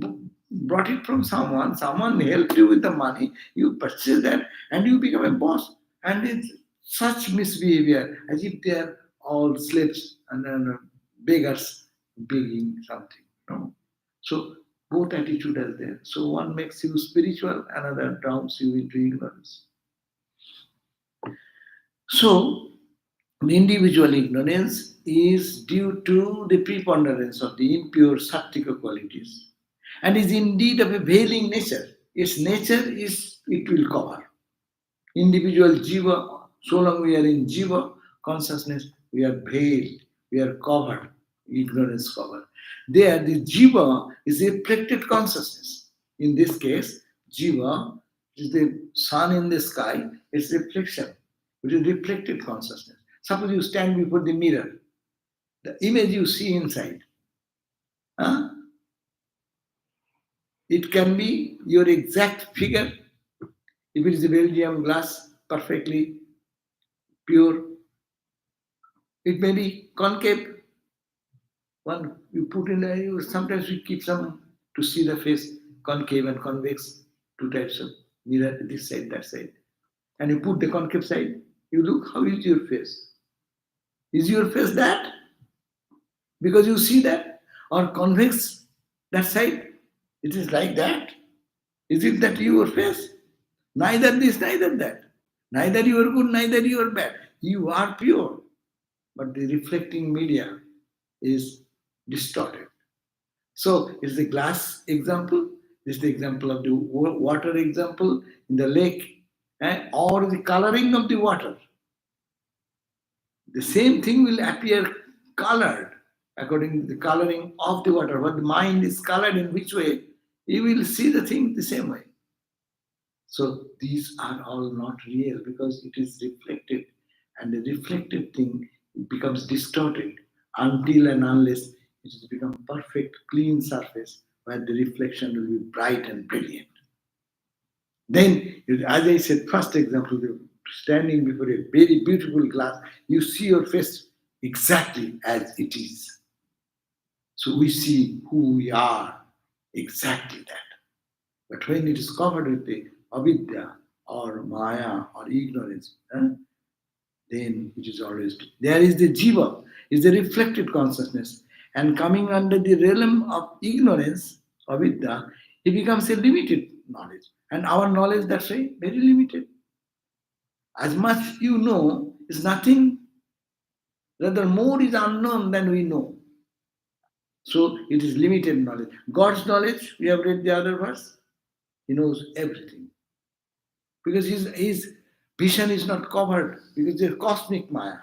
brought it from someone. Someone helped you with the money. You purchased that, and you become a boss. And it's such misbehavior, as if they are all slaves and then beggars begging something. No, so both attitude are there. So one makes you spiritual, another drowns you into ignorance. So the individual ignorance is due to the preponderance of the impure sattika qualities and is indeed of a veiling nature. Its nature is it will cover. Individual jiva, so long we are in jiva consciousness, we are veiled, we are covered, ignorance covered. There, the jiva is a reflected consciousness. In this case, jiva is the sun in the sky, it's reflection, which is reflected consciousness. Suppose you stand before the mirror, the image you see inside, huh? It can be your exact figure. If it is a Belgium glass, perfectly pure, it may be concave. One you put in there, sometimes we keep some to see the face, concave and convex, two types of mirror, this side, that side. And you put the concave side, you look, how is your face? Is your face that? Because you see that? Or convex that side? It is like that. Is it that your face? Neither this, neither that. Neither you are good, neither you are bad. You are pure. But the reflecting media is distorted. So it's the glass example, this is the example of the water example in the lake, or the coloring of the water. The same thing will appear colored according to the coloring of the water. But the mind is colored in which way? You will see the thing the same way. So these are all not real because it is reflected, and the reflected thing becomes distorted until and unless it has become perfect, clean surface where the reflection will be bright and brilliant. Then, as I said, first example, you're standing before a very beautiful glass, you see your face exactly as it is. So we see who we are, exactly that. But when it is covered with the avidya or maya or ignorance, then it is always there is the jiva, is the reflected consciousness, and coming under the realm of ignorance, avidya, it becomes a limited knowledge, and our knowledge that's why very limited. As much you know is nothing, rather more is unknown than we know. So it is limited knowledge. God's knowledge, we have read the other verse, He knows everything. Because his vision is not covered, because the cosmic Maya.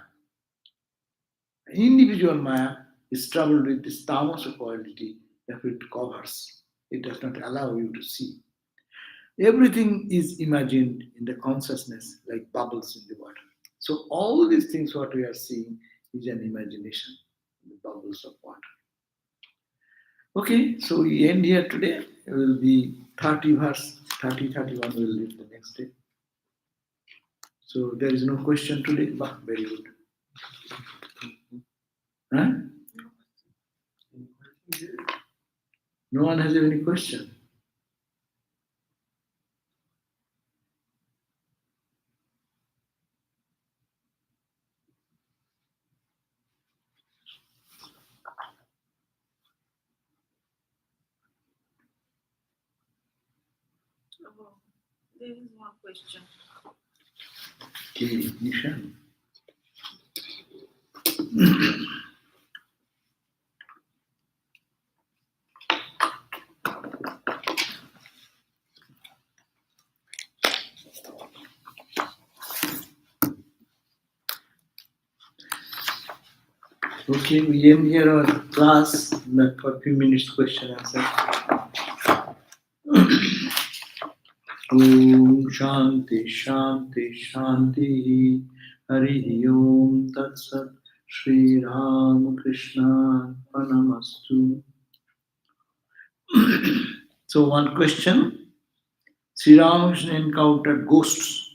Individual Maya is troubled with this tamasa quality that it covers. It does not allow you to see. Everything is imagined in the consciousness like bubbles in the water. So all these things what we are seeing is an imagination, the bubbles of water. Okay, so we end here today. It will be 30 verse, 30, 31 we will leave the next day. So there is no question today. Bah, very good. Huh? No one has any question. Oh, there is one question. Okay, Nishan. Okay, we end here our class for a few minutes question answer. Om Shanti Shanti Shanti Hari Om Tat Sat Shri Ram Krishna Panamastu. So one question, Sri Ramakrishna encountered ghosts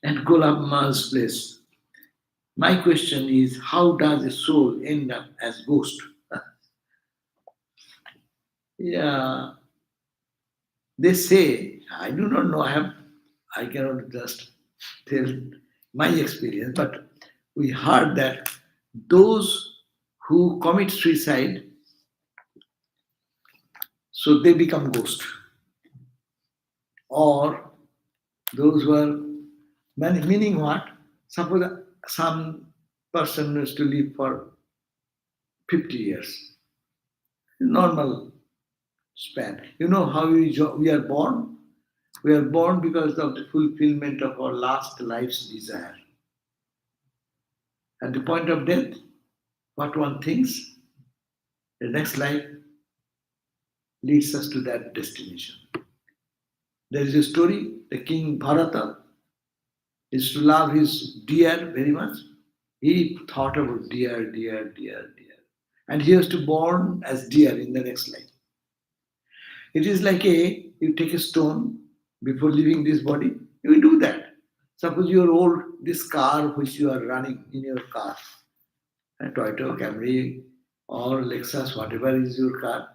at Golabma's place. My question is, how does a soul end up as ghost? Yeah, they say, I do not know, I cannot just tell my experience, but we heard that those who commit suicide, so they become ghost. Or those who are, meaning what? Suppose some person used to live for 50 years, normal span. You know how we are born? We are born because of the fulfillment of our last life's desire. At the point of death, what one thinks, the next life leads us to that destination. There is a story, the king Bharata used to love his deer very much. He thought about deer. And he was to born as deer in the next life. It is like you take a stone before leaving this body, you will do that. Suppose you are old, this car which you are running in your car, a Toyota Camry or Lexus, whatever is your car,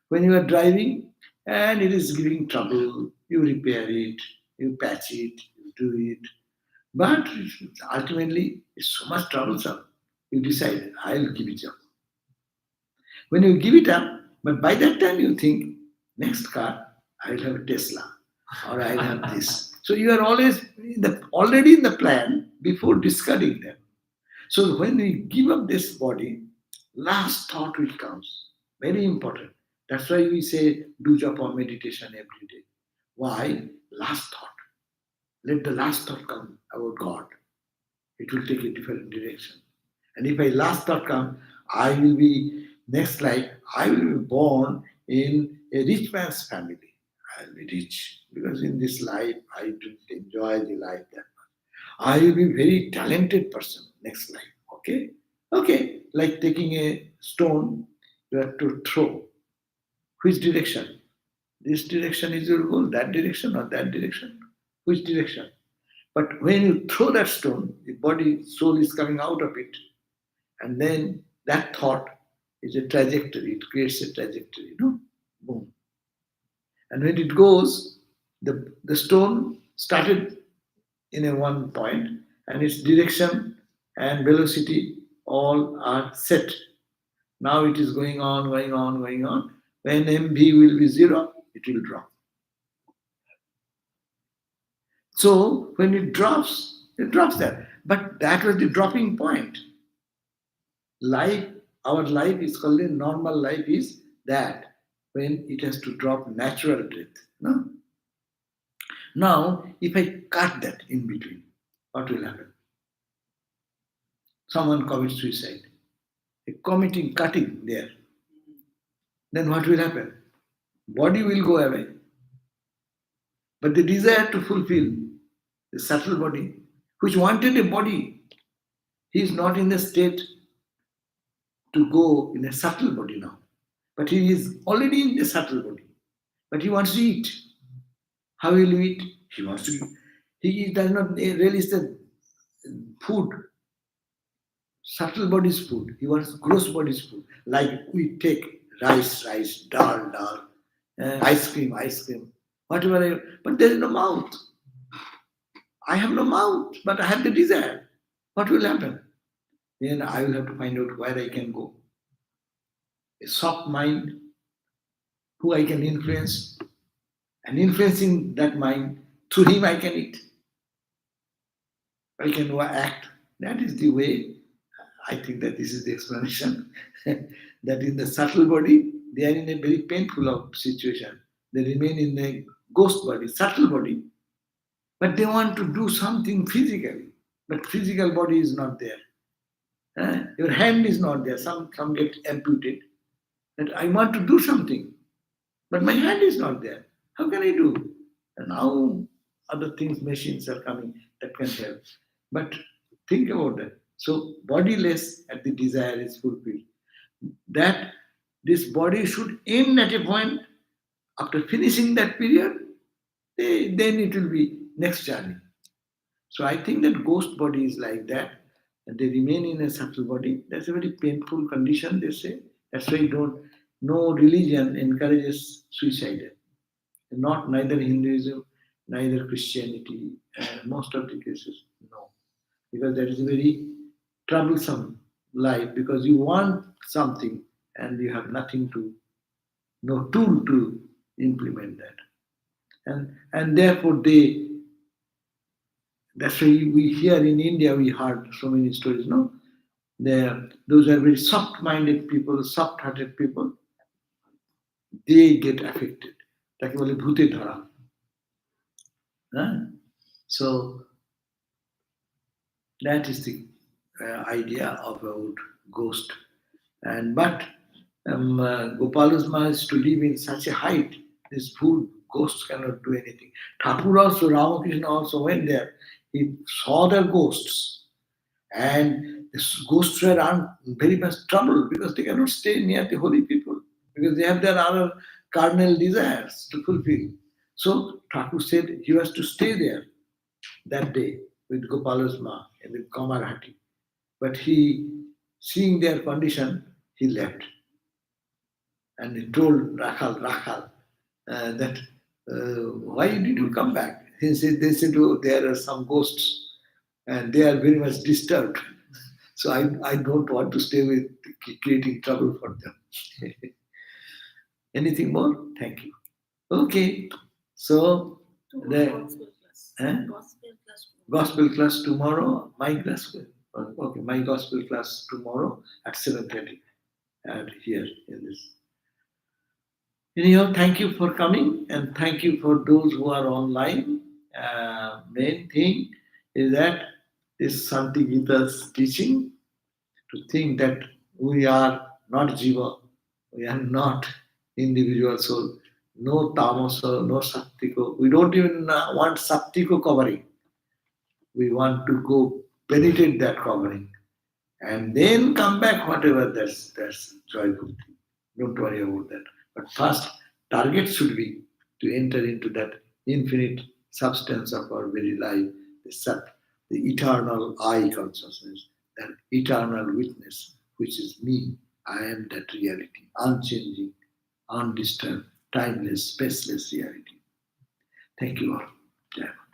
when you are driving and it is giving trouble, you repair it, you patch it, you do it. But ultimately, it's so much troublesome. You decide, I'll give it up. When you give it up, but by that time you think, next car, I'll have a Tesla or I'll have this. So you are always already in the plan before discarding them. So when we give up this body, last thought will come. Very important. That's why we say do japa meditation every day. Why? Last thought. Let the last thought come about God. It will take a different direction. And if my last thought come, I will be next life, I will be born in a rich man's family. I'll be rich because in this life I didn't enjoy the life that much. I will be very talented person next life. Okay? Okay. Like taking a stone, you have to throw. Which direction? This direction is your goal, that direction or that direction? Which direction? But when you throw that stone, the body, soul is coming out of it. And then that thought is a trajectory. It creates a trajectory, Boom. And when it goes, the stone started in a one point, and its direction and velocity all are set. Now it is going on, going on, going on. When MV will be zero, it will drop. So when it drops there. But that was the dropping point. Life, our life is called a normal life is that when it has to drop natural death. No? Now, if I cut that in between, what will happen? Someone commits suicide. Cutting there. Then what will happen? Body will go away. But the desire to fulfill the subtle body, which wanted a body, he is not in the state to go in a subtle body now. But he is already in the subtle body. But he wants to eat. How will he eat? He wants to eat. He does not relish the food, subtle body's food. He wants gross body's food. Like we take rice, dal, ice cream, whatever. But there is no mouth. I have no mouth, but I have the desire. What will happen? Then I will have to find out where I can go. A soft mind, who I can influence, and influencing that mind, through him I can eat. I can act. That is the way. I think that this is the explanation. That in the subtle body, they are in a very painful situation. They remain in a ghost body, subtle body, but they want to do something physically. But physical body is not there. Your hand is not there. Some get amputated. That I want to do something, but my hand is not there. How can I do? And now other things, machines are coming that can help. But think about that. So bodiless and the desire is fulfilled. That this body should end at a point. After finishing that period, then it will be next journey. So I think that ghost body is like that. And they remain in a subtle body. That's a very painful condition, they say. That's why no religion encourages suicide. Not neither Hinduism, neither Christianity, most of the cases, no. Because that is a very troublesome life because you want something and you have no tool to implement that. And therefore that's why we here in India we heard so many stories, no? Those are very soft-minded people, soft-hearted people, they get affected. তাকে বলে ভূতে ধরা. So that is the idea about ghost. But Gopal's is to live in such a height, this food ghosts cannot do anything. Thakur also, Ramakrishna also went there. He saw the ghosts, and the ghosts were very much troubled because they cannot stay near the holy people because they have their other carnal desires to fulfill. So Thakur said he was to stay there that day with Gopalasma in the Kamarhati. But he, seeing their condition, he left. And he told Rakhal, that why did you come back? They said, oh, there are some ghosts and they are very much disturbed. So I don't want to stay with creating trouble for them. Anything more? Thank you. Okay. So class. Eh? Gospel class. Gospel class tomorrow, my gospel. Okay, my gospel class tomorrow at 7:30 and here in this. Anyhow, thank you for coming and thank you for those who are online. Main thing is that this Shanti Gita's teaching to think that we are not Jiva, we are not individual soul, no tamasa, no sattiko. We don't even want sattiko covering. We want to go penetrate that covering and then come back whatever that's joyful thing. Don't worry about that. But first target should be to enter into that infinite substance of our very life, the sat, the eternal I consciousness, that eternal witness, which is me. I am that reality, unchanging, undisturbed, timeless, spaceless reality. Thank you all. Jai Hind.